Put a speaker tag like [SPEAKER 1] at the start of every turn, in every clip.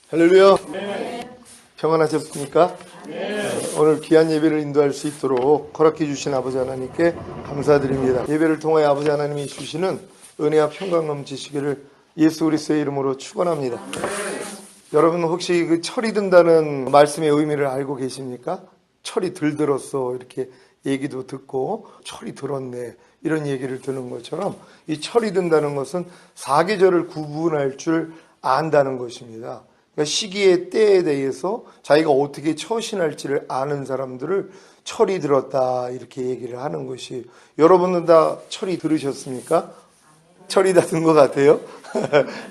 [SPEAKER 1] 할렐루야. 평안하셨습니까? 오늘 귀한 예배를 인도할 수 있도록 허락해 주신 아버지 하나님께 감사드립니다. 예배를 통하여 아버지 하나님이 주시는 은혜와 평강 넘치시기를 예수 그리스도의 이름으로 축원합니다. 여러분 혹시 그 철이 든다는 말씀의 의미를 알고 계십니까? 철이 들들었어 이렇게 얘기도 듣고 철이 들었네 이런 얘기를 듣는 것처럼 이 철이 든다는 것은 사계절을 구분할 줄 안다는 것입니다. 그러니까 시기의 때에 대해서 자기가 어떻게 처신할지를 아는 사람들을 철이 들었다 이렇게 얘기를 하는 것이, 여러분은 다 철이 들으셨습니까? 철이 다 든 것 같아요.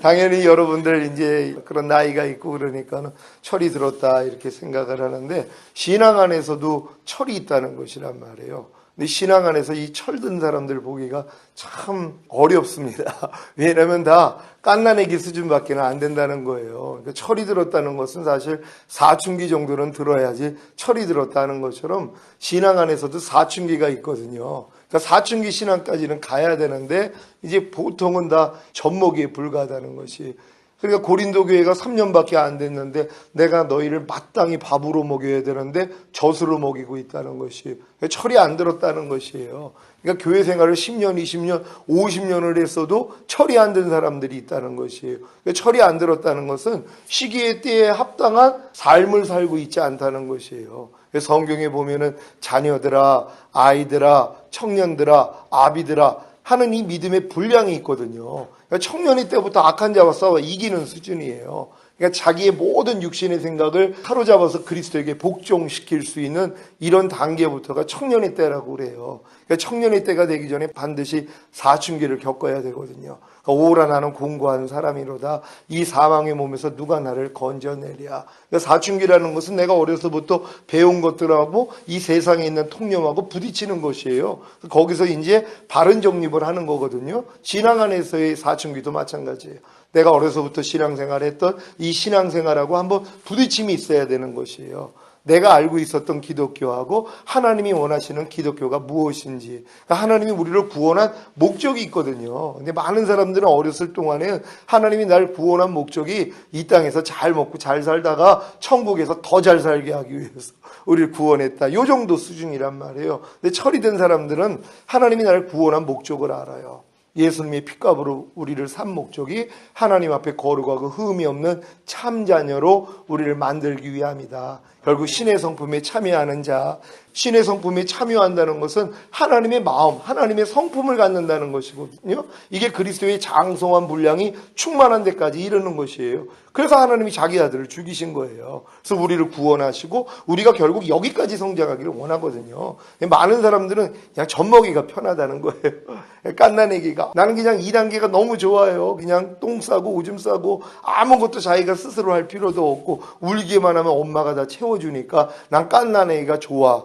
[SPEAKER 1] 당연히 여러분들 이제 그런 나이가 있고 그러니까는 철이 들었다 이렇게 생각을 하는데, 신앙 안에서도 철이 있다는 것이란 말이에요. 근데 신앙 안에서 이 철든 사람들 보기가 참 어렵습니다. 왜냐하면 다 깐나내기 수준밖에 안 된다는 거예요. 그러니까 철이 들었다는 것은 사실 사춘기 정도는 들어야지 철이 들었다는 것처럼 신앙 안에서도 사춘기가 있거든요. 그러니까 사춘기 신앙까지는 가야 되는데 이제 보통은 다 젖먹이에 불과하다는 것이. 그러니까 고린도 교회가 3년밖에 안 됐는데 내가 너희를 마땅히 밥으로 먹여야 되는데 젖으로 먹이고 있다는 것이 철이 안 들었다는 것이에요. 그러니까 교회 생활을 10년, 20년, 50년을 했어도 철이 안 든 사람들이 있다는 것이에요. 그러니까 철이 안 들었다는 것은 시기의 때에 합당한 삶을 살고 있지 않다는 것이에요. 성경에 보면은 자녀들아, 아이들아, 청년들아, 아비들아 하는 이 믿음의 분량이 있거든요. 그러니까 청년이 때부터 악한 자와 싸워 이기는 수준이에요. 그러니까 자기의 모든 육신의 생각을 사로잡아서 그리스도에게 복종시킬 수 있는 이런 단계부터가 청년의 때라고 그래요. 그러니까 청년의 때가 되기 전에 반드시 사춘기를 겪어야 되거든요. 그러니까 오라 나는 공고한 사람이로다. 이 사망의 몸에서 누가 나를 건져내랴. 그러니까 사춘기라는 것은 내가 어려서부터 배운 것들하고 이 세상에 있는 통념하고 부딪히는 것이에요. 거기서 이제 바른 정립을 하는 거거든요. 신앙 안에서의 사춘기도 마찬가지예요. 내가 어려서부터 신앙생활했던 이 신앙생활하고 한번 부딪힘이 있어야 되는 것이에요. 내가 알고 있었던 기독교하고 하나님이 원하시는 기독교가 무엇인지, 그러니까 하나님이 우리를 구원한 목적이 있거든요. 근데 많은 사람들은 어렸을 동안에 하나님이 날 구원한 목적이 이 땅에서 잘 먹고 잘 살다가 천국에서 더 잘 살게 하기 위해서 우리를 구원했다, 요 정도 수준이란 말이에요. 근데 철이 든 사람들은 하나님이 나를 구원한 목적을 알아요. 예수님의 핏값으로 우리를 산 목적이 하나님 앞에 거룩하고 흠이 없는 참자녀로 우리를 만들기 위함이다. 결국 신의 성품에 참여하는 자, 신의 성품에 참여한다는 것은 하나님의 마음, 하나님의 성품을 갖는다는 것이거든요. 이게 그리스도의 장성한 분량이 충만한 데까지 이르는 것이에요. 그래서 하나님이 자기 아들을 죽이신 거예요. 그래서 우리를 구원하시고 우리가 결국 여기까지 성장하기를 원하거든요. 많은 사람들은 그냥 젖먹이가 편하다는 거예요. 깐나내기가. 나는 그냥 2단계가 너무 좋아요. 그냥 똥 싸고 오줌 싸고 아무것도 자기가 스스로 할 필요도 없고 울기만 하면 엄마가 다 채워주니까 난 깐나내기가 좋아.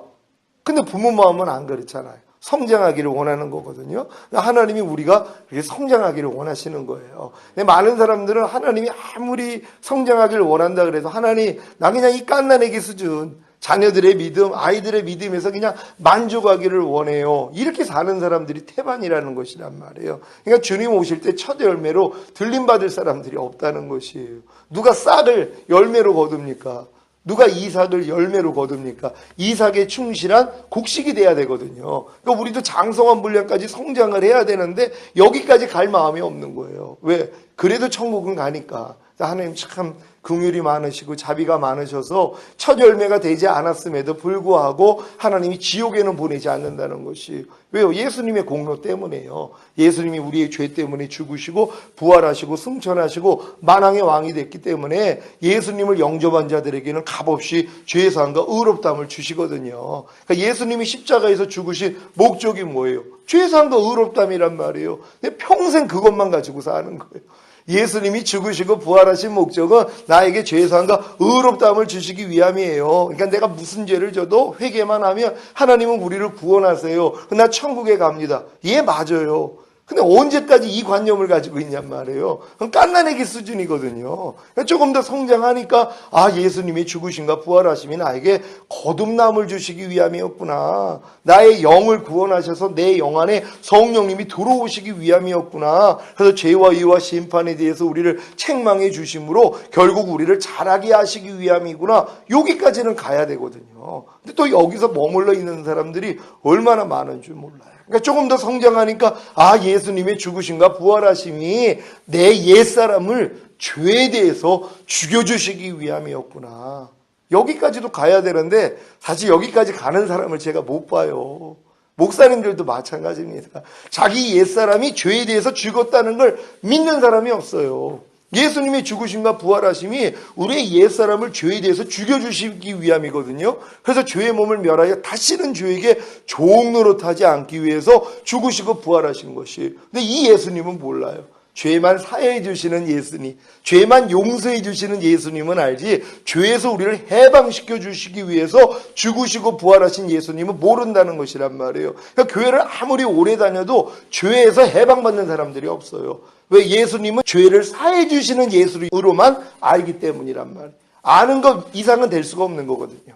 [SPEAKER 1] 근데 부모 마음은 안 그렇잖아요. 성장하기를 원하는 거거든요. 하나님이 우리가 그렇게 성장하기를 원하시는 거예요. 근데 많은 사람들은 하나님이 아무리 성장하기를 원한다 그래서 하나님 나 그냥 이 깐나내기 수준, 자녀들의 믿음, 아이들의 믿음에서 그냥 만족하기를 원해요. 이렇게 사는 사람들이 태반이라는 것이란 말이에요. 그러니까 주님 오실 때 첫 열매로 들림받을 사람들이 없다는 것이에요. 누가 싹을 열매로 거둡니까? 누가 이삭을 열매로 거둡니까? 이삭에 충실한 곡식이 돼야 되거든요. 그러니까 우리도 장성한 분량까지 성장을 해야 되는데 여기까지 갈 마음이 없는 거예요. 왜? 그래도 천국은 가니까. 하나님 참 긍휼이 많으시고 자비가 많으셔서 첫 열매가 되지 않았음에도 불구하고 하나님이 지옥에는 보내지 않는다는 것이, 왜요? 예수님의 공로 때문에요. 예수님이 우리의 죄 때문에 죽으시고 부활하시고 승천하시고 만왕의 왕이 됐기 때문에 예수님을 영접한 자들에게는 값없이 죄사함과 의롭다함을 주시거든요. 그러니까 예수님이 십자가에서 죽으신 목적이 뭐예요? 죄사함과 의롭다함이란 말이에요. 근데 평생 그것만 가지고 사는 거예요. 예수님이 죽으시고 부활하신 목적은 나에게 죄사함과 의롭다함을 주시기 위함이에요. 그러니까 내가 무슨 죄를 져도 회개만 하면 하나님은 우리를 구원하세요. 나 천국에 갑니다. 예, 맞아요. 근데 언제까지 이 관념을 가지고 있냔 말이에요. 그건 깐난애기 수준이거든요. 조금 더 성장하니까 예수님이 죽으신가 부활하심이 나에게 거듭남을 주시기 위함이었구나. 나의 영을 구원하셔서 내 영 안에 성령님이 들어오시기 위함이었구나. 그래서 죄와 의와 심판에 대해서 우리를 책망해 주심으로 결국 우리를 자라게 하시기 위함이구나. 여기까지는 가야 되거든요. 근데 또 여기서 머물러 있는 사람들이 얼마나 많은 줄 몰라요. 그러니까 조금 더 성장하니까 예수님의 죽으심과 부활하심이 내 옛사람을 죄에 대해서 죽여주시기 위함이었구나. 여기까지도 가야 되는데 사실 여기까지 가는 사람을 제가 못 봐요. 목사님들도 마찬가지입니다. 자기 옛사람이 죄에 대해서 죽었다는 걸 믿는 사람이 없어요. 예수님의 죽으심과 부활하심이 우리의 옛사람을 죄에 대해서 죽여주시기 위함이거든요. 그래서 죄의 몸을 멸하여 다시는 죄에게 종노릇하지 않기 위해서 죽으시고 부활하신 것이. 근데 이 예수님은 몰라요. 죄만 사해 주시는 예수님, 죄만 용서해 주시는 예수님은 알지 죄에서 우리를 해방시켜 주시기 위해서 죽으시고 부활하신 예수님은 모른다는 것이란 말이에요. 그러니까 교회를 아무리 오래 다녀도 죄에서 해방받는 사람들이 없어요. 왜? 예수님은 죄를 사해 주시는 예수로만 알기 때문이란 말이에요. 아는 것 이상은 될 수가 없는 거거든요.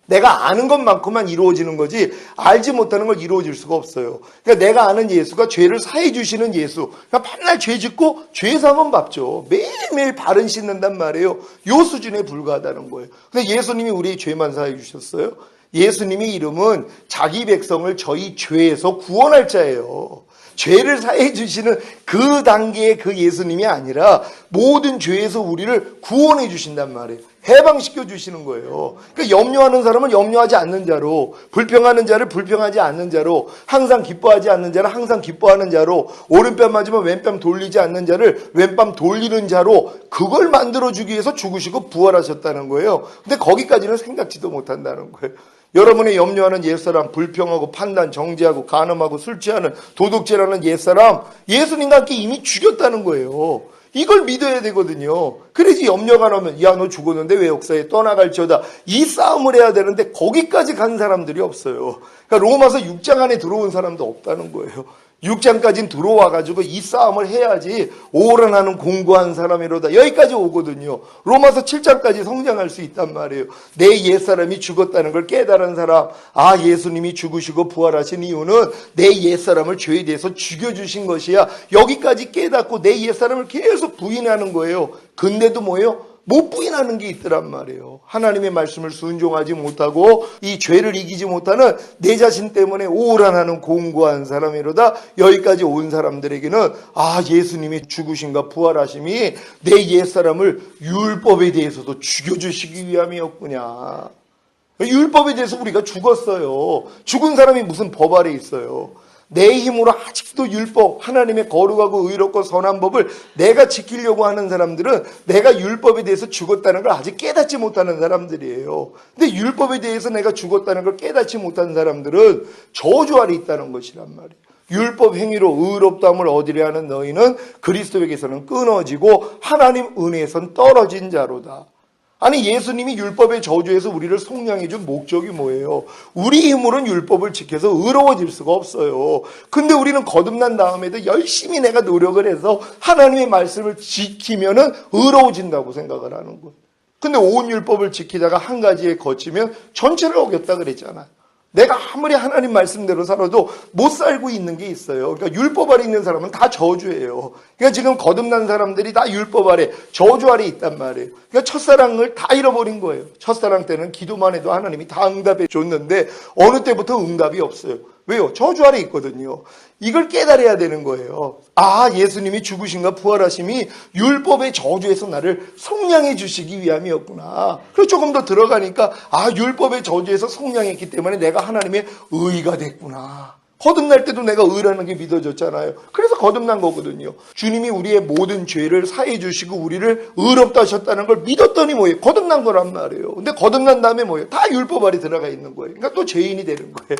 [SPEAKER 1] 내가 아는 것만큼만 이루어지는 거지 알지 못하는 걸 이루어질 수가 없어요. 그러니까 내가 아는 예수가 죄를 사해 주시는 예수. 그러니까 맨날 죄 짓고 죄 사면 밟죠. 매일매일 발은 씻는단 말이에요. 요 수준에 불과하다는 거예요. 근데 예수님이 우리의 죄만 사해 주셨어요. 예수님의 이름은 자기 백성을 저희 죄에서 구원할 자예요. 죄를 사해 주시는 그 단계의 그 예수님이 아니라 모든 죄에서 우리를 구원해 주신단 말이에요. 해방시켜 주시는 거예요. 그러니까 염려하는 사람은 염려하지 않는 자로, 불평하는 자를 불평하지 않는 자로, 항상 기뻐하지 않는 자를 항상 기뻐하는 자로, 오른뺨 맞으면 왼뺨 돌리지 않는 자를 왼뺨 돌리는 자로, 그걸 만들어주기 위해서 죽으시고 부활하셨다는 거예요. 근데 거기까지는 생각지도 못한다는 거예요. 여러분의 염려하는 옛사람, 불평하고 판단, 정죄하고 간음하고 술 취하는 도둑질하는 옛사람, 예수님과 함께 이미 죽였다는 거예요. 이걸 믿어야 되거든요. 그래야지 염려가 나면 너 죽었는데 왜 역사에 떠나갈지어다. 이 싸움을 해야 되는데 거기까지 간 사람들이 없어요. 그러니까 로마서 6장 안에 들어온 사람도 없다는 거예요. 6장까지 들어와가지고 이 싸움을 해야지 오란하는 공고한 사람이로다. 여기까지 오거든요. 로마서 7장까지 성장할 수 있단 말이에요. 내 옛사람이 죽었다는 걸 깨달은 사람. 예수님이 죽으시고 부활하신 이유는 내 옛사람을 죄에 대해서 죽여주신 것이야. 여기까지 깨닫고 내 옛사람을 계속 부인하는 거예요. 근데도 뭐예요? 못 부인하는 게 있더란 말이에요. 하나님의 말씀을 순종하지 못하고 이 죄를 이기지 못하는 내 자신 때문에 오란하는 공고한 사람이로다. 여기까지 온 사람들에게는 예수님이 죽으심과 부활하심이 내 옛사람을 율법에 대해서도 죽여주시기 위함이었구냐. 율법에 대해서 우리가 죽었어요. 죽은 사람이 무슨 법 아래 있어요. 내 힘으로 아직도 율법, 하나님의 거룩하고 의롭고 선한 법을 내가 지키려고 하는 사람들은 내가 율법에 대해서 죽었다는 걸 아직 깨닫지 못하는 사람들이에요. 근데 율법에 대해서 내가 죽었다는 걸 깨닫지 못한 사람들은 저주 아래 있다는 것이란 말이에요. 율법 행위로 의롭다함을 얻으려 하는 너희는 그리스도에게서는 끊어지고 하나님 은혜에선 떨어진 자로다. 아니 예수님이 율법의 저주에서 우리를 속량해 준 목적이 뭐예요? 우리 힘으로는 율법을 지켜서 의로워질 수가 없어요. 근데 우리는 거듭난 다음에도 열심히 내가 노력을 해서 하나님의 말씀을 지키면은 의로워진다고 생각을 하는 거예요. 근데 온 율법을 지키다가 한 가지에 거치면 전체를 어겼다 그랬잖아요. 내가 아무리 하나님 말씀대로 살아도 못 살고 있는 게 있어요. 그러니까 율법 아래 있는 사람은 다 저주예요. 그러니까 지금 거듭난 사람들이 다 율법 아래, 저주 아래 있단 말이에요. 그러니까 첫사랑을 다 잃어버린 거예요. 첫사랑 때는 기도만 해도 하나님이 다 응답해 줬는데 어느 때부터 응답이 없어요. 왜요? 저주 아래 있거든요. 이걸 깨달아야 되는 거예요. 예수님이 죽으심과 부활하심이 율법의 저주에서 나를 속량해 주시기 위함이었구나. 그리고 조금 더 들어가니까 율법의 저주에서 속량했기 때문에 내가 하나님의 의가 됐구나. 거듭날 때도 내가 의라는 게 믿어졌잖아요. 그래서 거듭난 거거든요. 주님이 우리의 모든 죄를 사해 주시고 우리를 의롭다 하셨다는 걸 믿었더니 뭐예요? 거듭난 거란 말이에요. 근데 거듭난 다음에 뭐예요? 다 율법 아래 들어가 있는 거예요. 그러니까 또 죄인이 되는 거예요.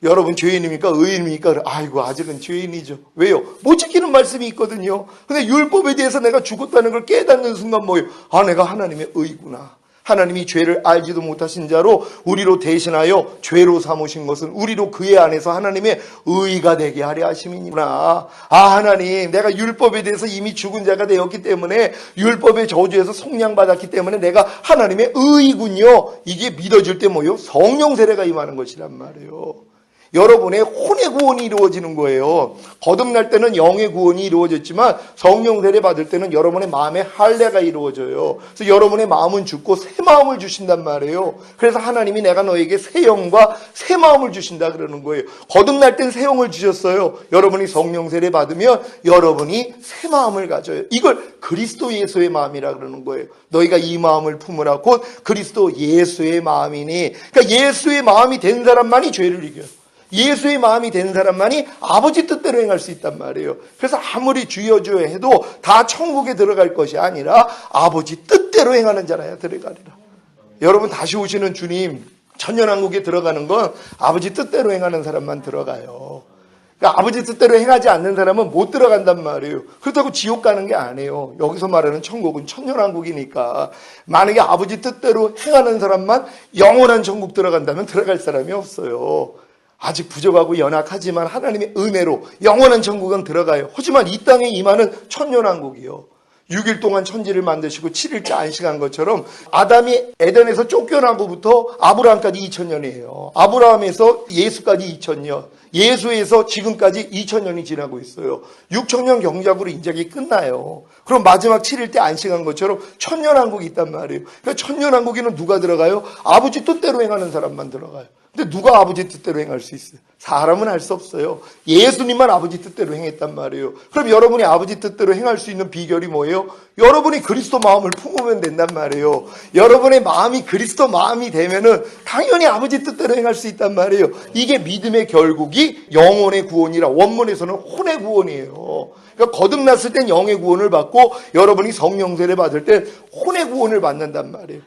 [SPEAKER 1] 여러분 죄인입니까? 의인입니까? 아직은 죄인이죠. 왜요? 못 지키는 말씀이 있거든요. 근데 율법에 대해서 내가 죽었다는 걸 깨닫는 순간 뭐예요? 내가 하나님의 의구나. 하나님이 죄를 알지도 못하신 자로 우리로 대신하여 죄로 삼으신 것은 우리로 그의 안에서 하나님의 의가 되게 하려 하심이니라. 하나님, 내가 율법에 대해서 이미 죽은 자가 되었기 때문에, 율법의 저주에서 속량받았기 때문에 내가 하나님의 의군요. 이게 믿어질 때 뭐예요? 성령 세례가 임하는 것이란 말이에요. 여러분의 혼의 구원이 이루어지는 거예요. 거듭날 때는 영의 구원이 이루어졌지만 성령 세례 받을 때는 여러분의 마음의 할례가 이루어져요. 그래서 여러분의 마음은 죽고 새 마음을 주신단 말이에요. 그래서 하나님이 내가 너에게 새 영과 새 마음을 주신다 그러는 거예요. 거듭날 땐 새 영을 주셨어요. 여러분이 성령 세례 받으면 여러분이 새 마음을 가져요. 이걸 그리스도 예수의 마음이라 그러는 거예요. 너희가 이 마음을 품으라 곧 그리스도 예수의 마음이니. 그러니까 예수의 마음이 된 사람만이 죄를 이겨요. 예수의 마음이 된 사람만이 아버지 뜻대로 행할 수 있단 말이에요. 그래서 아무리 주여 주여 해도 다 천국에 들어갈 것이 아니라 아버지 뜻대로 행하는 자라야 들어가리라. 여러분, 다시 오시는 주님 천년왕국에 들어가는 건 아버지 뜻대로 행하는 사람만 들어가요. 그러니까 아버지 뜻대로 행하지 않는 사람은 못 들어간단 말이에요. 그렇다고 지옥 가는 게 아니에요. 여기서 말하는 천국은 천년왕국이니까 만약에 아버지 뜻대로 행하는 사람만 영원한 천국 들어간다면 들어갈 사람이 없어요. 아직 부족하고 연약하지만 하나님의 은혜로 영원한 천국은 들어가요. 하지만 이 땅에 임하는 천년왕국이요. 6일 동안 천지를 만드시고 7일째 안식한 것처럼 아담이 에덴에서 쫓겨나고부터 아브라함까지 2000년이에요. 아브라함에서 예수까지 2000년, 예수에서 지금까지 2000년이 지나고 있어요. 6000년 경작으로 인작이 끝나요. 그럼 마지막 7일째 안식한 것처럼 천년왕국이 있단 말이에요. 그러니까 천년왕국에는 누가 들어가요? 아버지 뜻대로 행하는 사람만 들어가요. 근데 누가 아버지 뜻대로 행할 수 있어요? 사람은 할 수 없어요. 예수님만 아버지 뜻대로 행했단 말이에요. 그럼 여러분이 아버지 뜻대로 행할 수 있는 비결이 뭐예요? 여러분이 그리스도 마음을 품으면 된단 말이에요. 여러분의 마음이 그리스도 마음이 되면은 당연히 아버지 뜻대로 행할 수 있단 말이에요. 이게 믿음의 결국이 영혼의 구원이라, 원문에서는 혼의 구원이에요. 그러니까 거듭났을 땐 영의 구원을 받고 여러분이 성령 세례 받을 땐 혼의 구원을 받는단 말이에요.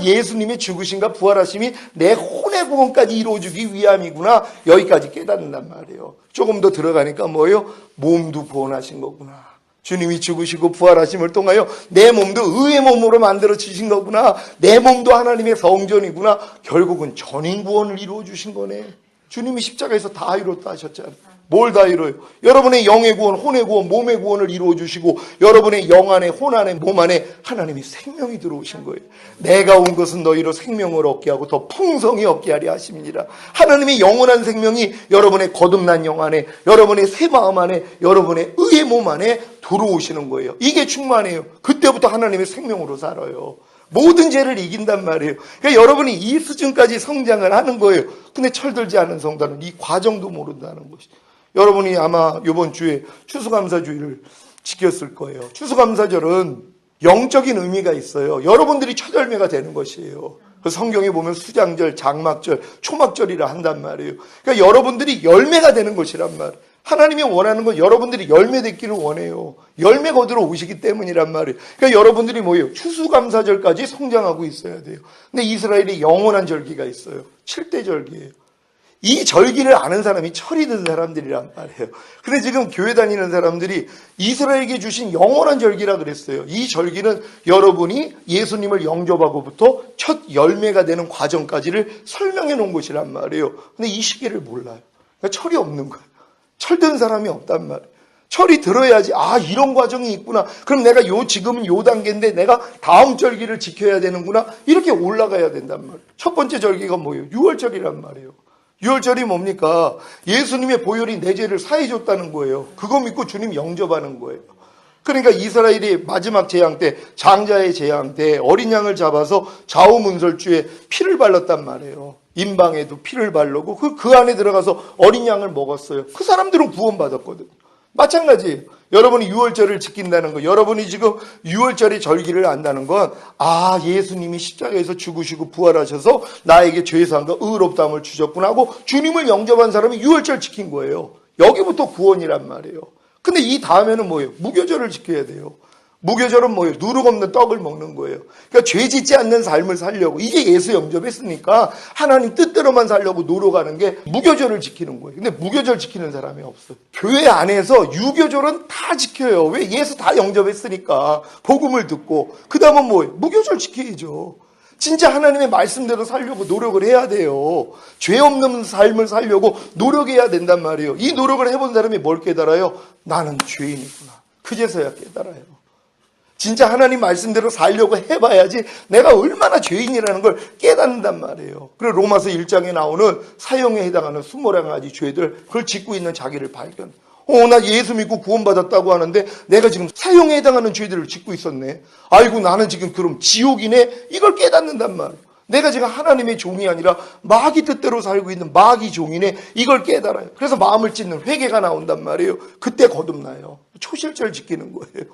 [SPEAKER 1] 예수님의 죽으심과 부활하심이 내 혼의 구원까지 이루어주기 위함이구나. 여기까지 깨닫는단 말이에요. 조금 더 들어가니까 뭐예요? 몸도 구원하신 거구나. 주님이 죽으시고 부활하심을 통하여 내 몸도 의의 몸으로 만들어 주신 거구나. 내 몸도 하나님의 성전이구나. 결국은 전인 구원을 이루어 주신 거네. 주님이 십자가에서 다 이뤘다 하셨잖아요. 뭘 다 이뤄요? 여러분의 영의 구원, 혼의 구원, 몸의 구원을 이루어 주시고 여러분의 영 안에, 혼 안에, 몸 안에 하나님이 생명이 들어오신 거예요. 내가 온 것은 너희로 생명을 얻게 하고 더 풍성히 얻게 하려 하심이니라. 하나님의 영원한 생명이 여러분의 거듭난 영 안에, 여러분의 새 마음 안에, 여러분의 의의 몸 안에 들어오시는 거예요. 이게 충만해요. 그때부터 하나님의 생명으로 살아요. 모든 죄를 이긴단 말이에요. 그러니까 여러분이 이 수준까지 성장을 하는 거예요. 근데 철들지 않은 성도는 이 과정도 모른다는 것이. 여러분이 아마 이번 주에 추수감사주의를 지켰을 거예요. 추수감사절은 영적인 의미가 있어요. 여러분들이 첫 열매가 되는 것이에요. 그래서 성경에 보면 수장절, 장막절, 초막절이라 한단 말이에요. 그러니까 여러분들이 열매가 되는 것이란 말이에요. 하나님이 원하는 건 여러분들이 열매 맺기를 원해요. 열매 거두러 오시기 때문이란 말이에요. 그러니까 여러분들이 뭐예요? 추수감사절까지 성장하고 있어야 돼요. 근데 이스라엘이 영원한 절기가 있어요. 7대 절기예요. 이 절기를 아는 사람이 철이 든 사람들이란 말이에요. 근데 지금 교회 다니는 사람들이 이스라엘에게 주신 영원한 절기라 그랬어요. 이 절기는 여러분이 예수님을 영접하고부터 첫 열매가 되는 과정까지를 설명해 놓은 것이란 말이에요. 근데 이 시기를 몰라요. 그러니까 철이 없는 거예요. 철든 사람이 없단 말이에요. 철이 들어야지 이런 과정이 있구나. 그럼 내가 지금은 요 단계인데 내가 다음 절기를 지켜야 되는구나. 이렇게 올라가야 된단 말이에요. 첫 번째 절기가 뭐예요? 유월절이란 말이에요. 유월절이 뭡니까? 예수님의 보혈이 내 죄를 사해줬다는 거예요. 그거 믿고 주님 영접하는 거예요. 그러니까 이스라엘이 마지막 재앙 때, 장자의 재앙 때 어린 양을 잡아서 좌우문설주에 피를 발랐단 말이에요. 임방에도 피를 바르고 그 안에 들어가서 어린 양을 먹었어요. 그 사람들은 구원받았거든요. 마찬가지예요. 여러분이 유월절을 지킨다는 거, 여러분이 지금 유월절의 절기를 안다는 건 예수님이 십자가에서 죽으시고 부활하셔서 나에게 죄사함과 의롭다함을 주셨구나 하고 주님을 영접한 사람이 유월절 지킨 거예요. 여기부터 구원이란 말이에요. 근데 이 다음에는 뭐예요? 무교절을 지켜야 돼요. 무교절은 뭐예요? 누룩 없는 떡을 먹는 거예요. 그러니까 죄 짓지 않는 삶을 살려고, 이게 예수 영접했으니까 하나님 뜻대로만 살려고 노력하는 게 무교절을 지키는 거예요. 근데 무교절 지키는 사람이 없어요. 교회 안에서 유교절은 다 지켜요. 왜? 예수 다 영접했으니까. 복음을 듣고. 그 다음은 뭐예요? 무교절 지켜야죠. 진짜 하나님의 말씀대로 살려고 노력을 해야 돼요. 죄 없는 삶을 살려고 노력해야 된단 말이에요. 이 노력을 해본 사람이 뭘 깨달아요? 나는 죄인이구나. 그제서야 깨달아요. 진짜 하나님 말씀대로 살려고 해봐야지 내가 얼마나 죄인이라는 걸 깨닫는단 말이에요. 그리고 로마서 1장에 나오는 사형에 해당하는 21가지 죄들, 그걸 짓고 있는 자기를 발견. 나 예수 믿고 구원받았다고 하는데 내가 지금 사형에 해당하는 죄들을 짓고 있었네. 아이고, 나는 지금 그럼 지옥이네. 이걸 깨닫는단 말이에요. 내가 지금 하나님의 종이 아니라 마귀 뜻대로 살고 있는 마귀 종이네. 이걸 깨달아요. 그래서 마음을 찢는 회개가 나온단 말이에요. 그때 거듭나요. 초실절 지키는 거예요.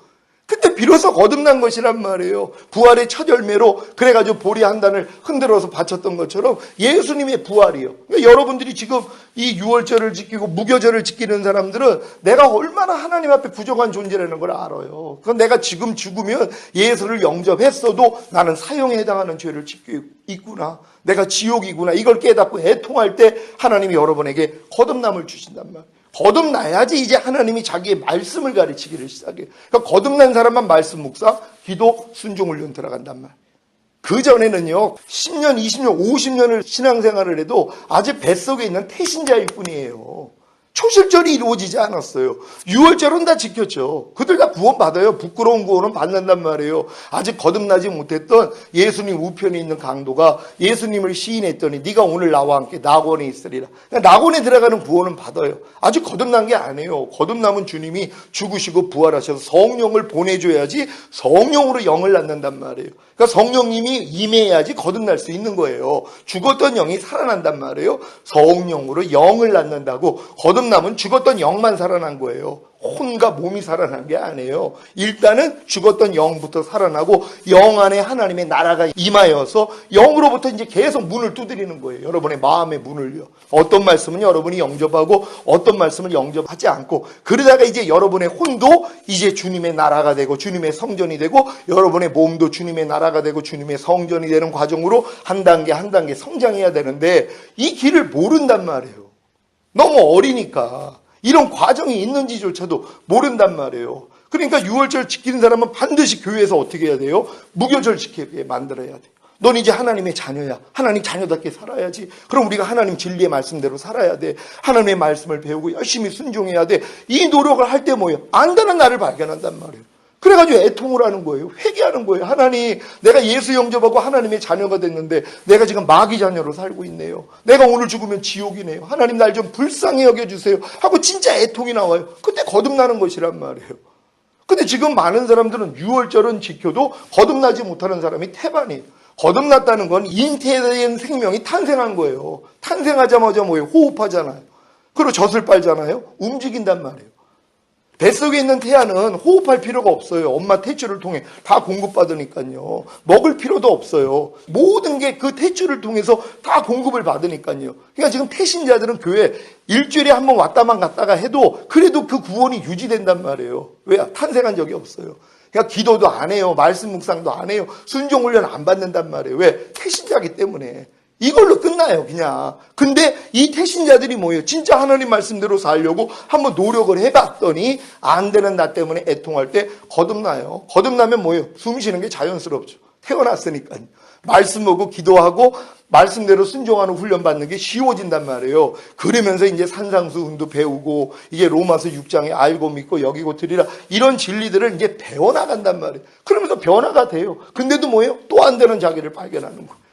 [SPEAKER 1] 그때 비로소 거듭난 것이란 말이에요. 부활의 첫 열매로 그래가지고 보리 한 단을 흔들어서 바쳤던 것처럼 예수님의 부활이요. 그러니까 여러분들이 지금 이 유월절을 지키고 무교절을 지키는 사람들은 내가 얼마나 하나님 앞에 부족한 존재라는 걸 알아요. 그건 내가 지금 죽으면 예수를 영접했어도 나는 사형에 해당하는 죄를 짓고 있구나. 내가 지옥이구나. 이걸 깨닫고 애통할 때 하나님이 여러분에게 거듭남을 주신단 말이에요. 거듭나야지 이제 하나님이 자기의 말씀을 가르치기를 시작해요. 그러니까 거듭난 사람만 말씀 묵상, 기도, 순종 훈련 들어간단 말이에요. 그전에는요, 10년, 20년, 50년을 신앙생활을 해도 아직 뱃속에 있는 태신자일 뿐이에요. 초실절이 이루어지지 않았어요. 유월절은 다 지켰죠. 그들 다 구원받아요. 부끄러운 구원은 받는단 말이에요. 아직 거듭나지 못했던 예수님 우편에 있는 강도가 예수님을 시인했더니 네가 오늘 나와 함께 낙원에 있으리라. 그러니까 낙원에 들어가는 구원은 받아요. 아직 거듭난 게 아니에요. 거듭남은 주님이 죽으시고 부활하셔서 성령을 보내줘야지 성령으로 영을 낳는단 말이에요. 그러니까 성령님이 임해야지 거듭날 수 있는 거예요. 죽었던 영이 살아난단 말이에요. 성령으로 영을 낳는다고. 거듭남은 죽었던 영만 살아난 거예요. 혼과 몸이 살아난 게 아니에요. 일단은 죽었던 영부터 살아나고 영 안에 하나님의 나라가 임하여서 영으로부터 이제 계속 문을 두드리는 거예요. 여러분의 마음의 문을요. 어떤 말씀은 여러분이 영접하고 어떤 말씀을 영접하지 않고, 그러다가 이제 여러분의 혼도 이제 주님의 나라가 되고 주님의 성전이 되고 여러분의 몸도 주님의 나라가 되고 주님의 성전이 되는 과정으로 한 단계 한 단계 성장해야 되는데 이 길을 모른단 말이에요. 너무 어리니까. 이런 과정이 있는지조차도 모른단 말이에요. 그러니까 유월절 지키는 사람은 반드시 교회에서 어떻게 해야 돼요? 무교절 지키게 만들어야 돼요. 넌 이제 하나님의 자녀야. 하나님 자녀답게 살아야지. 그럼 우리가 하나님 진리의 말씀대로 살아야 돼. 하나님의 말씀을 배우고 열심히 순종해야 돼. 이 노력을 할 때 뭐예요? 안다는 나를 발견한단 말이에요. 그래가지고 애통을 하는 거예요. 회개하는 거예요. 하나님, 내가 예수 영접하고 하나님의 자녀가 됐는데 내가 지금 마귀 자녀로 살고 있네요. 내가 오늘 죽으면 지옥이네요. 하나님 날 좀 불쌍히 여겨주세요 하고 진짜 애통이 나와요. 그때 거듭나는 것이란 말이에요. 근데 지금 많은 사람들은 유월절은 지켜도 거듭나지 못하는 사람이 태반이에요. 거듭났다는 건 잉태된 생명이 탄생한 거예요. 탄생하자마자 뭐예요? 호흡하잖아요. 그리고 젖을 빨잖아요. 움직인단 말이에요. 뱃속에 있는 태아는 호흡할 필요가 없어요. 엄마 탯줄을 통해 다 공급받으니까요. 먹을 필요도 없어요. 모든 게 그 탯줄을 통해서 다 공급을 받으니까요. 그러니까 지금 태신자들은 교회 일주일에 한 번 왔다만 갔다가 해도 그래도 그 구원이 유지된단 말이에요. 왜? 탄생한 적이 없어요. 그러니까 기도도 안 해요. 말씀 묵상도 안 해요. 순종 훈련 안 받는단 말이에요. 왜? 태신자기 때문에. 이걸로 끝나요, 그냥. 근데 이 태신자들이 뭐예요? 진짜 하나님 말씀대로 살려고 한번 노력을 해봤더니 안 되는 나 때문에 애통할 때 거듭나요. 거듭나면 뭐예요? 숨 쉬는 게 자연스럽죠. 태어났으니까요. 말씀 보고 기도하고 말씀대로 순종하는 훈련 받는 게 쉬워진단 말이에요. 그러면서 이제 산상수훈도 배우고 이게 로마서 6장에 알고 믿고 여기고 드리라 이런 진리들을 이제 배워나간단 말이에요. 그러면서 변화가 돼요. 근데도 뭐예요? 또 안 되는 자기를 발견하는 거예요.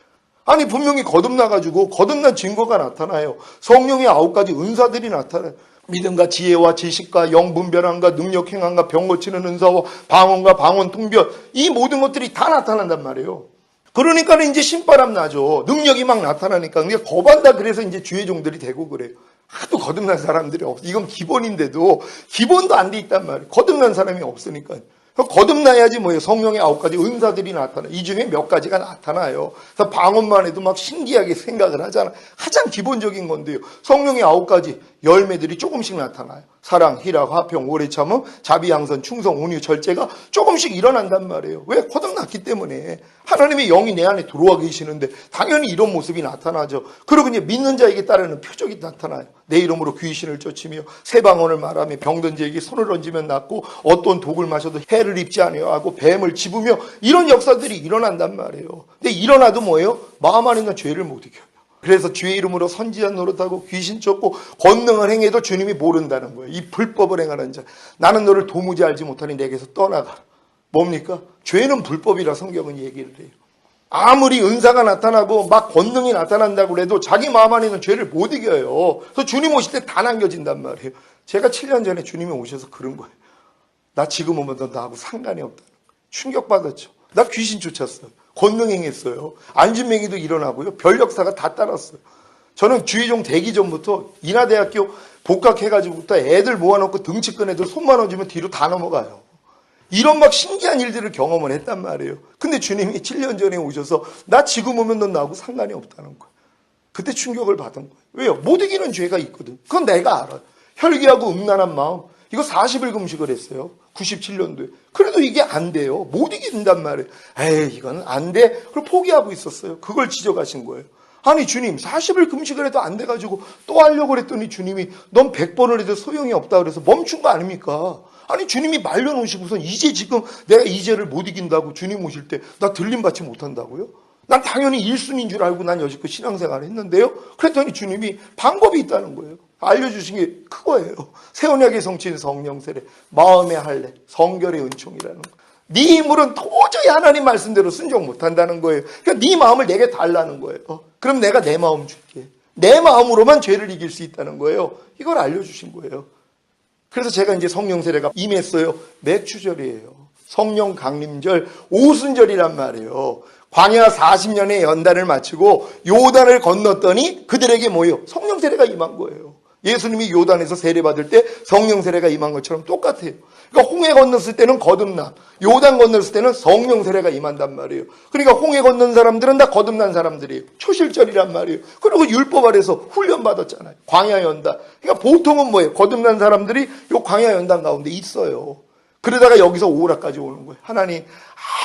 [SPEAKER 1] 아니 분명히 거듭나가지고 거듭난 증거가 나타나요. 성령의 9가지 은사들이 나타나요. 믿음과 지혜와 지식과 영분별함과 능력 행함과 병 고치는 은사와 방언과 방언 통변, 이 모든 것들이 다 나타난단 말이에요. 그러니까 이제 신바람 나죠. 능력이 막 나타나니까. 그게 거반다. 그래서 이제 주의 종들이 되고 그래요. 하도 거듭난 사람들이 없어. 이건 기본인데도 기본도 안 돼 있단 말이에요. 거듭난 사람이 없으니까. 거듭나야지 뭐예요? 성령의 9가지 은사들이 나타나. 이 중에 몇 가지가 나타나요. 그래서 방언만 해도 막 신기하게 생각을 하잖아. 가장 기본적인 건데요. 성령의 9가지. 열매들이 조금씩 나타나요. 사랑, 희락, 화평, 오래 참음, 자비, 양선, 충성, 온유, 절제가 조금씩 일어난단 말이에요. 왜? 거듭났기 때문에. 하나님의 영이 내 안에 들어와 계시는데 당연히 이런 모습이 나타나죠. 그리고 이제 믿는 자에게 따르는 표적이 나타나요. 내 이름으로 귀신을 쫓으며 새 방언을 말하며 병든 자에게 손을 얹으면 낫고 어떤 독을 마셔도 해를 입지 아니하고 뱀을 집으며 이런 역사들이 일어난단 말이에요. 근데 일어나도 뭐예요? 마음 안에 있는 죄를 못 이겨요. 그래서 주의 이름으로 선지자 노릇하고 귀신 쫓고 권능을 행해도 주님이 모른다는 거예요. 이 불법을 행하는 자. 나는 너를 도무지 알지 못하니 내게서 떠나가라. 뭡니까? 죄는 불법이라 성경은 얘기를 해요. 아무리 은사가 나타나고 막 권능이 나타난다고 해도 자기 마음 안에 있는 죄를 못 이겨요. 그래서 주님 오실 때 다 남겨진단 말이에요. 제가 7년 전에 주님이 오셔서 그런 거예요. 나 지금 오면 너 나하고 상관이 없다는 거예요. 충격받았죠. 나 귀신 쫓았어요. 권능 행했어요. 안진맹이도 일어나고요. 별 역사가 다 따랐어요. 저는 주의종 되기 전부터 인하대학교 복학해가지고부터 애들 모아놓고 등치 끈 애들 손만 얹으면 뒤로 다 넘어가요. 이런 막 신기한 일들을 경험을 했단 말이에요. 근데 주님이 7년 전에 오셔서 나 지금 오면 넌 나하고 상관이 없다는 거예요. 그때 충격을 받은 거예요. 왜요? 못 이기는 죄가 있거든. 그건 내가 알아요. 혈기하고 음란한 마음. 이거 40일 금식을 했어요. 97년도에. 그래도 이게 안 돼요. 못 이긴단 말이에요. 에이, 이건 안 돼. 그걸 포기하고 있었어요. 그걸 지적하신 거예요. 아니, 주님, 40일 금식을 해도 안 돼가지고 또 하려고 그랬더니 주님이 넌 100번을 해도 소용이 없다 그래서 멈춘 거 아닙니까? 아니, 주님이 말려놓으시고선 이제 지금 내가 이 죄를 못 이긴다고 주님 오실 때 나 들림받지 못한다고요? 난 당연히 1순위인 줄 알고 난 여지껏 신앙생활을 했는데요. 그랬더니 주님이 방법이 있다는 거예요. 알려주신 게 그거예요. 새 언약의 성취인 성령 세례, 마음의 할례, 성결의 은총이라는 거. 네 힘으로는 도저히 하나님 말씀대로 순종 못한다는 거예요. 그러니까 네 마음을 내게 달라는 거예요. 그럼 내가 내 마음 줄게. 내 마음으로만 죄를 이길 수 있다는 거예요. 이걸 알려주신 거예요. 그래서 제가 이제 성령 세례가 임했어요. 맥추절이에요. 성령 강림절, 오순절이란 말이에요. 광야 40년의 연단을 마치고 요단을 건넜더니 그들에게 뭐예요? 성령 세례가 임한 거예요. 예수님이 요단에서 세례받을 때 성령 세례가 임한 것처럼 똑같아요. 그러니까 홍해 건넜을 때는 거듭남, 요단 건넜을 때는 성령 세례가 임한단 말이에요. 그러니까 홍해 건넌 사람들은 다 거듭난 사람들이에요. 초실절이란 말이에요. 그리고 율법 아래서 훈련 받았잖아요. 광야 연단. 그러니까 보통은 뭐예요? 거듭난 사람들이 요 광야 연단 가운데 있어요. 그러다가 여기서 오라까지 오는 거예요. 하나님,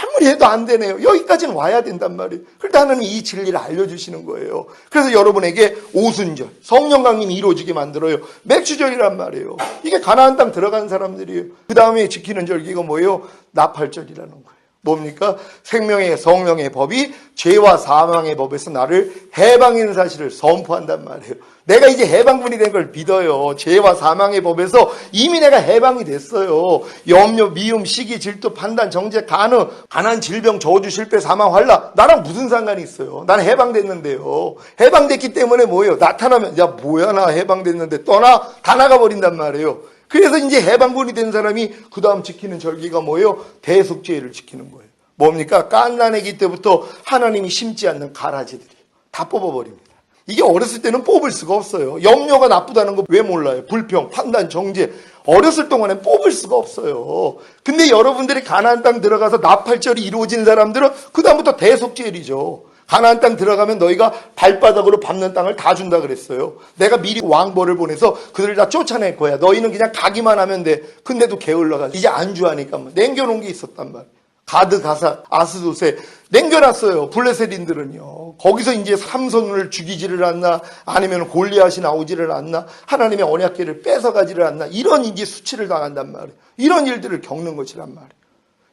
[SPEAKER 1] 아무리 해도 안 되네요. 여기까지는 와야 된단 말이에요. 그런데 하나님 이 진리를 알려주시는 거예요. 그래서 여러분에게 오순절, 성령 강림이 이루어지게 만들어요. 맥추절이란 말이에요. 이게 가나안 땅 들어간 사람들이에요. 그 다음에 지키는 절기가 뭐예요? 나팔절이라는 거예요. 뭡니까? 생명의 성령의 법이 죄와 사망의 법에서 나를 해방인 사실을 선포한단 말이에요. 내가 이제 해방군이 된 걸 믿어요. 죄와 사망의 법에서 이미 내가 해방이 됐어요. 염려, 미움, 시기, 질투, 판단, 정죄, 간음, 가난, 질병, 저주, 실패, 사망, 환난 나랑 무슨 상관이 있어요? 나는 해방됐는데요. 해방됐기 때문에 뭐예요? 나타나면 야 뭐야 나 해방됐는데 떠나 다 나가버린단 말이에요. 그래서 이제 해방군이 된 사람이 그 다음 지키는 절기가 뭐예요? 대속죄를 지키는 거예요. 뭡니까? 갓난아기 때부터 하나님이 심지 않는 가라지들이 다 뽑아버립니다. 이게 어렸을 때는 뽑을 수가 없어요. 염려가 나쁘다는 거 왜 몰라요? 불평, 판단, 정죄. 어렸을 동안엔 뽑을 수가 없어요. 근데 여러분들이 가나안 땅 들어가서 나팔절이 이루어진 사람들은 그 다음부터 대속죄일이죠. 가나안 땅 들어가면 너희가 발바닥으로 밟는 땅을 다 준다 그랬어요. 내가 미리 왕벌을 보내서 그들을 다 쫓아낼 거야. 너희는 그냥 가기만 하면 돼. 근데도 게을러가지고 이제 안주하니까 남겨놓은 게 있었단 말이에요. 가드, 가사, 아스돗에 남겨놨어요. 블레셋인들은요. 거기서 이제 삼손을 죽이지를 않나 아니면 골리앗이 나오지를 않나 하나님의 언약궤를 뺏어가지를 않나 이런 이제 수치를 당한단 말이에요. 이런 일들을 겪는 것이란 말이에요.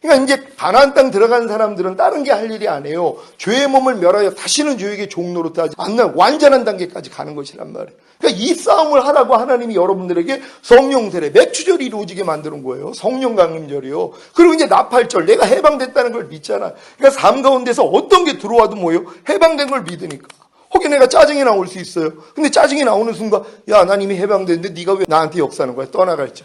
[SPEAKER 1] 그러니까 이제 가나안 땅 들어간 사람들은 다른 게 할 일이 아니에요. 죄의 몸을 멸하여 다시는 죄에게 종노릇하지 않는 완전한 단계까지 가는 것이란 말이에요. 그러니까 이 싸움을 하라고 하나님이 여러분들에게 성령 세례, 맥추절이 이루어지게 만드는 거예요. 성령 강림절이요. 그리고 이제 나팔절, 내가 해방됐다는 걸 믿잖아. 그러니까 삶 가운데서 어떤 게 들어와도 뭐예요? 해방된 걸 믿으니까. 혹여 내가 짜증이 나올 수 있어요. 근데 짜증이 나오는 순간, 야, 난 이미 해방됐는데 네가 왜 나한테 역사하는 거야? 떠나갈 자.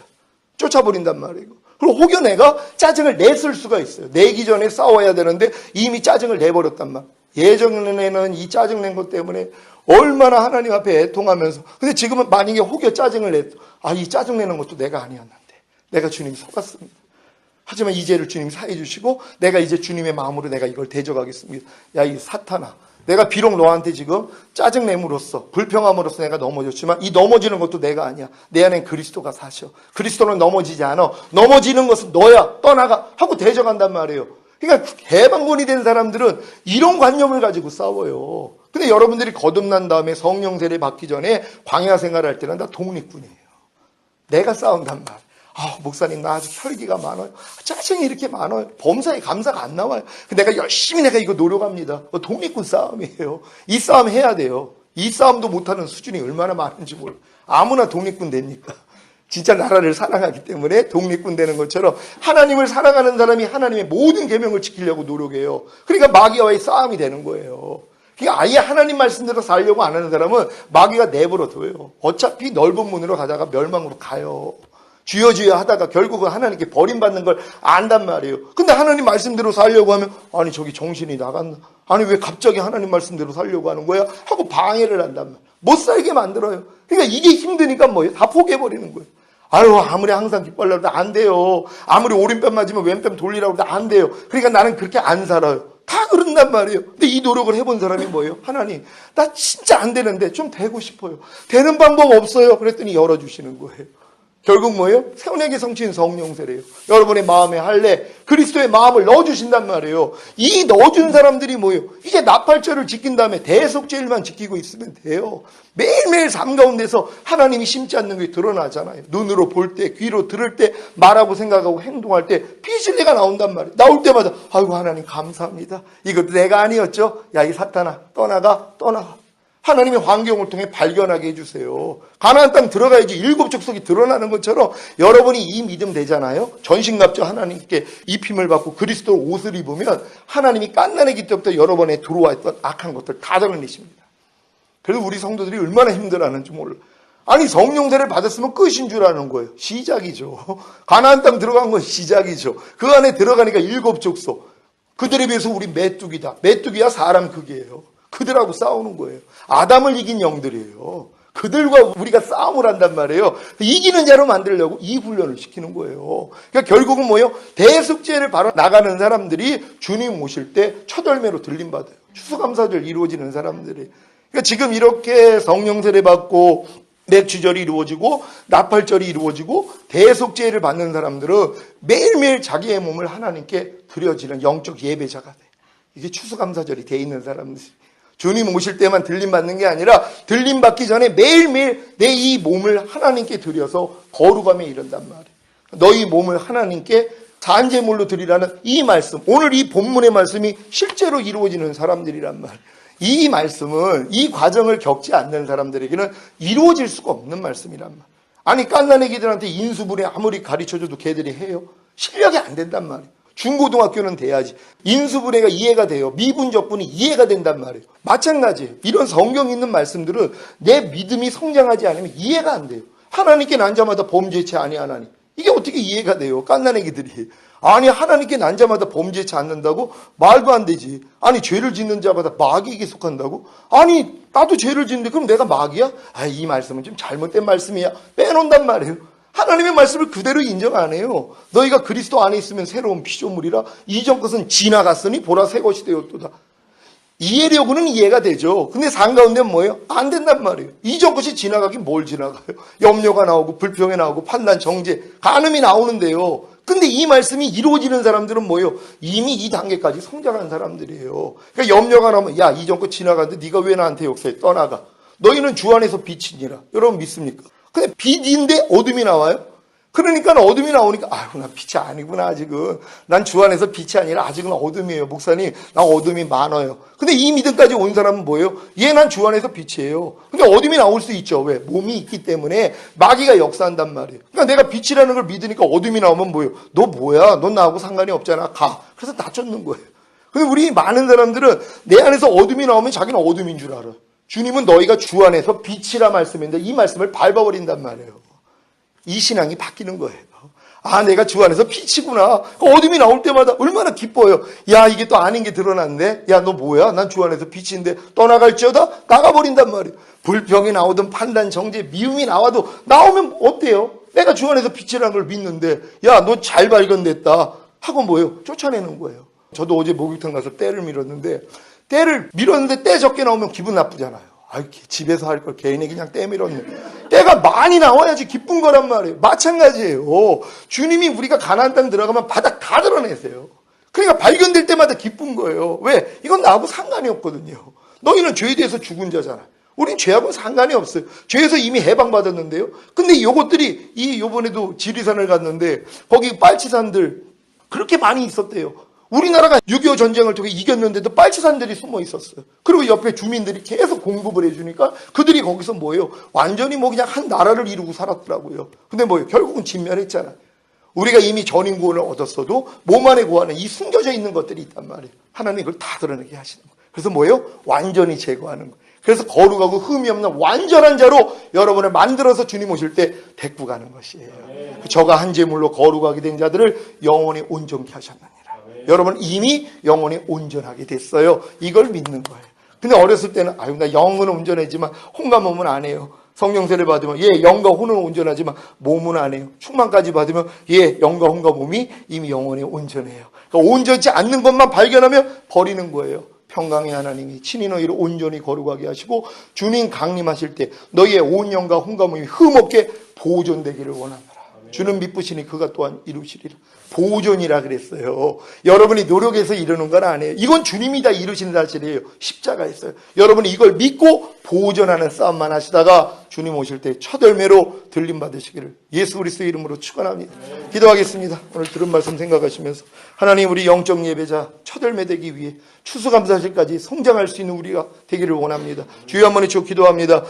[SPEAKER 1] 쫓아버린단 말이에요. 그리고 혹여 내가 짜증을 냈을 수가 있어요. 내기 전에 싸워야 되는데 이미 짜증을 내버렸단 말. 예전에는 이 짜증 낸 것 때문에 얼마나 하나님 앞에 애통하면서 근데 지금은 만약에 혹여 짜증을 냈 이 짜증 내는 것도 내가 아니었는데 내가 주님 속았습니다. 하지만 이 죄를 주님이 사해 주시고 내가 이제 주님의 마음으로 내가 이걸 대적하겠습니다. 야, 이 사탄아, 내가 비록 너한테 지금 짜증냄으로써 불평함으로써 내가 넘어졌지만 이 넘어지는 것도 내가 아니야. 내 안엔 그리스도가 사셔. 그리스도는 넘어지지 않아. 넘어지는 것은 너야. 떠나가 하고 대적한단 말이에요. 그러니까 해방군이 된 사람들은 이런 관념을 가지고 싸워요. 근데 여러분들이 거듭난 다음에 성령 세례 받기 전에 광야 생활할 때는 다 독립군이에요. 내가 싸운단 말. 목사님, 나 아주 혈기가 많아요. 짜증이 이렇게 많아요. 범사에 감사가 안 나와요. 내가 열심히 이거 노력합니다. 독립군 싸움이에요. 이 싸움 해야 돼요. 이 싸움도 못하는 수준이 얼마나 많은지 몰라. 아무나 독립군 됩니까? 진짜 나라를 사랑하기 때문에 독립군 되는 것처럼 하나님을 사랑하는 사람이 하나님의 모든 계명을 지키려고 노력해요. 그러니까 마귀와의 싸움이 되는 거예요. 그러니까 아예 하나님 말씀대로 살려고 안 하는 사람은 마귀가 내버려둬요. 어차피 넓은 문으로 가다가 멸망으로 가요. 주여 주여 하다가 결국은 하나님께 버림받는 걸 안단 말이에요. 근데 하나님 말씀대로 살려고 하면 아니 저기 정신이 나갔나? 아니 왜 갑자기 하나님 말씀대로 살려고 하는 거야? 하고 방해를 한단 말이에요. 못 살게 만들어요. 그러니까 이게 힘드니까 뭐예요? 다 포기해버리는 거예요. 아유, 아무리 항상 기뻐하려고 해도 안 돼요. 아무리 오른뺨 맞으면 왼뺨 돌리라고 해도 안 돼요. 그러니까 나는 그렇게 안 살아요. 다 그런단 말이에요. 근데 이 노력을 해본 사람이 뭐예요? 하나님, 나 진짜 안 되는데 좀 되고 싶어요. 되는 방법 없어요. 그랬더니 열어주시는 거예요. 결국 뭐예요? 세운에게 성취인 성령 세례예요. 여러분의 마음에 할례, 그리스도의 마음을 넣어주신단 말이에요. 이 넣어준 사람들이 뭐예요? 이제 나팔절을 지킨 다음에 대속죄일만 지키고 있으면 돼요. 매일매일 삶 가운데서 하나님이 심지 않는 게 드러나잖아요. 눈으로 볼 때, 귀로 들을 때, 말하고 생각하고 행동할 때 비실리가 나온단 말이에요. 나올 때마다 아이고 하나님 감사합니다. 이것도 내가 아니었죠? 야, 이 사탄아, 떠나가. 하나님의 환경을 통해 발견하게 해주세요. 가나안 땅 들어가야지 일곱 족속이 드러나는 것처럼 여러분이 이 믿음 되잖아요. 전신갑주 하나님께 입힘을 받고 그리스도 옷을 입으면 하나님이 갓난아기 때부터 여러분에 들어와 있던 악한 것들 다 드러내십니다. 그래서 우리 성도들이 얼마나 힘들어하는지 몰라. 아니 성령세를 받았으면 끝인 줄 아는 거예요. 시작이죠. 가나안 땅 들어간 건 시작이죠. 그 안에 들어가니까 일곱 족속. 그들에 비해서 우리 메뚜기다. 메뚜기야 사람 극이에요. 그들하고 싸우는 거예요. 아담을 이긴 영들이에요. 그들과 우리가 싸움을 한단 말이에요. 이기는 자로 만들려고 이 훈련을 시키는 거예요. 그러니까 결국은 뭐예요? 대속죄를 바로 나가는 사람들이 주님 오실 때 첫 열매로 들림받아요. 추수감사절 이루어지는 사람들이. 그러니까 지금 이렇게 성령 세례 받고 맥주절이 이루어지고 나팔절이 이루어지고 대속죄를 받는 사람들은 매일매일 자기의 몸을 하나님께 드려지는 영적 예배자가 돼. 이게 추수감사절이 돼 있는 사람들. 주님 오실 때만 들림받는 게 아니라 들림받기 전에 매일매일 내 이 몸을 하나님께 드려서 거룩함에 이른단 말이에요. 너희 몸을 하나님께 산제물로 드리라는 이 말씀, 오늘 이 본문의 말씀이 실제로 이루어지는 사람들이란 말이에요. 이 말씀은 이 과정을 겪지 않는 사람들에게는 이루어질 수가 없는 말씀이란 말이에요. 아니 갓난아기들한테 인수분해 아무리 가르쳐줘도 걔들이 해요? 실력이 안 된단 말이에요. 중고등학교는 돼야지. 인수분해가 이해가 돼요. 미분적분이 이해가 된단 말이에요. 마찬가지예요. 이런 성경 있는 말씀들은 내 믿음이 성장하지 않으면 이해가 안 돼요. 하나님께 난 자마다 범죄치 아니하나니. 이게 어떻게 이해가 돼요? 갓난아기들이. 아니 하나님께 난 자마다 범죄치 않는다고? 말도 안 되지. 아니 죄를 짓는 자마다 마귀에게 속한다고? 아니 나도 죄를 짓는데 그럼 내가 마귀야? 이 말씀은 좀 잘못된 말씀이야. 빼놓는단 말이에요. 하나님의 말씀을 그대로 인정 안 해요. 너희가 그리스도 안에 있으면 새로운 피조물이라 이전 것은 지나갔으니 보라 새 것이 되었도다. 이해력은 이해가 되죠. 근데 삶 가운데는 뭐예요? 안 된단 말이에요. 이전 것이 지나가긴 뭘 지나가요? 염려가 나오고 불평이 나오고 판단, 정죄, 간음이 나오는데요. 근데 이 말씀이 이루어지는 사람들은 뭐예요? 이미 이 단계까지 성장한 사람들이에요. 그러니까 염려가 나오면 야 이전 것 지나갔는데 네가 왜 나한테 역사에 떠나가? 너희는 주 안에서 빛이니라. 여러분 믿습니까? 근데 빛인데 어둠이 나와요? 그러니까 어둠이 나오니까 아유 나 빛이 아니구나 아직은. 난 주 안에서 빛이 아니라 아직은 어둠이에요. 목사님 나 어둠이 많아요. 근데 이 믿음까지 온 사람은 뭐예요? 난 주 안에서 빛이에요. 근데 어둠이 나올 수 있죠. 왜? 몸이 있기 때문에 마귀가 역사한단 말이에요. 그러니까 내가 빛이라는 걸 믿으니까 어둠이 나오면 뭐예요? 너 뭐야? 넌 나하고 상관이 없잖아. 가. 그래서 다 쫓는 거예요. 근데 우리 많은 사람들은 내 안에서 어둠이 나오면 자기는 어둠인 줄 알아. 주님은 너희가 주 안에서 빛이라 말씀인데 이 말씀을 밟아버린단 말이에요. 이 신앙이 바뀌는 거예요. 아 내가 주 안에서 빛이구나. 어둠이 나올 때마다 얼마나 기뻐요. 야 이게 또 아닌 게 드러났네. 야 너 뭐야? 난 주 안에서 빛인데 떠나갈지어다 나가버린단 말이에요. 불평이 나오든 판단, 정죄, 미움이 나와도 나오면 어때요? 내가 주 안에서 빛이라는 걸 믿는데 야 너 잘 발견됐다. 하고 뭐예요? 쫓아내는 거예요. 저도 어제 목욕탕 가서 때를 밀었는데 때 적게 나오면 기분 나쁘잖아요. 집에서 할 걸 괜히 그냥 때 밀었네. 때가 많이 나와야지 기쁜 거란 말이에요. 마찬가지예요. 주님이 우리가 가나안 땅 들어가면 바닥 다 드러내세요. 그러니까 발견될 때마다 기쁜 거예요. 왜? 이건 나하고 상관이 없거든요. 너희는 죄에 대해서 죽은 자잖아. 우린 죄하고는 상관이 없어요. 죄에서 이미 해방받았는데요. 근데 이것들이 요번에도 지리산을 갔는데 거기 빨치산들 그렇게 많이 있었대요. 우리나라가 6.25 전쟁을 통해 이겼는데도 빨치산들이 숨어 있었어요. 그리고 옆에 주민들이 계속 공급을 해주니까 그들이 거기서 뭐예요? 완전히 그냥 한 나라를 이루고 살았더라고요. 근데 결국은 진멸했잖아요. 우리가 이미 전인구원을 얻었어도 몸 안에 구하는 이 숨겨져 있는 것들이 있단 말이에요. 하나님 그걸 다 드러내게 하시는 거예요. 그래서 완전히 제거하는 거예요. 그래서 거룩하고 흠이 없는 완전한 자로 여러분을 만들어서 주님 오실 때 데리고 가는 것이에요. 저가 한 제물로 거룩하게 된 자들을 영원히 온전케 하셨느니라. 여러분 이미 영원히 온전하게 됐어요. 이걸 믿는 거예요. 근데 어렸을 때는 나 영은 온전하지만 혼과 몸은 안 해요. 성령세를 받으면 영과 혼은 온전하지만 몸은 안 해요. 충만까지 받으면 영과 혼과 몸이 이미 영원히 온전해요. 그러니까 온전치 않는 것만 발견하면 버리는 거예요. 평강의 하나님이 친히 너희를 온전히 거룩하게 하시고 주님 강림하실 때 너희의 온 영과 혼과 몸이 흠없게 보존되기를 원하노라. 주는 미쁘시니 그가 또한 이루시리라. 보존이라 그랬어요. 여러분이 노력해서 이루는 건 아니에요. 이건 주님이 다 이루시는 사실이에요. 십자가였어요. 여러분이 이걸 믿고 보존하는 싸움만 하시다가 주님 오실 때 첫 열매로 들림 받으시기를 예수 그리스도의 이름으로 축원합니다. 기도하겠습니다. 오늘 들은 말씀 생각하시면서 하나님 우리 영적 예배자 첫 열매 되기 위해 추수감사절까지 성장할 수 있는 우리가 되기를 원합니다. 주여 한번 외쳐 기도합니다.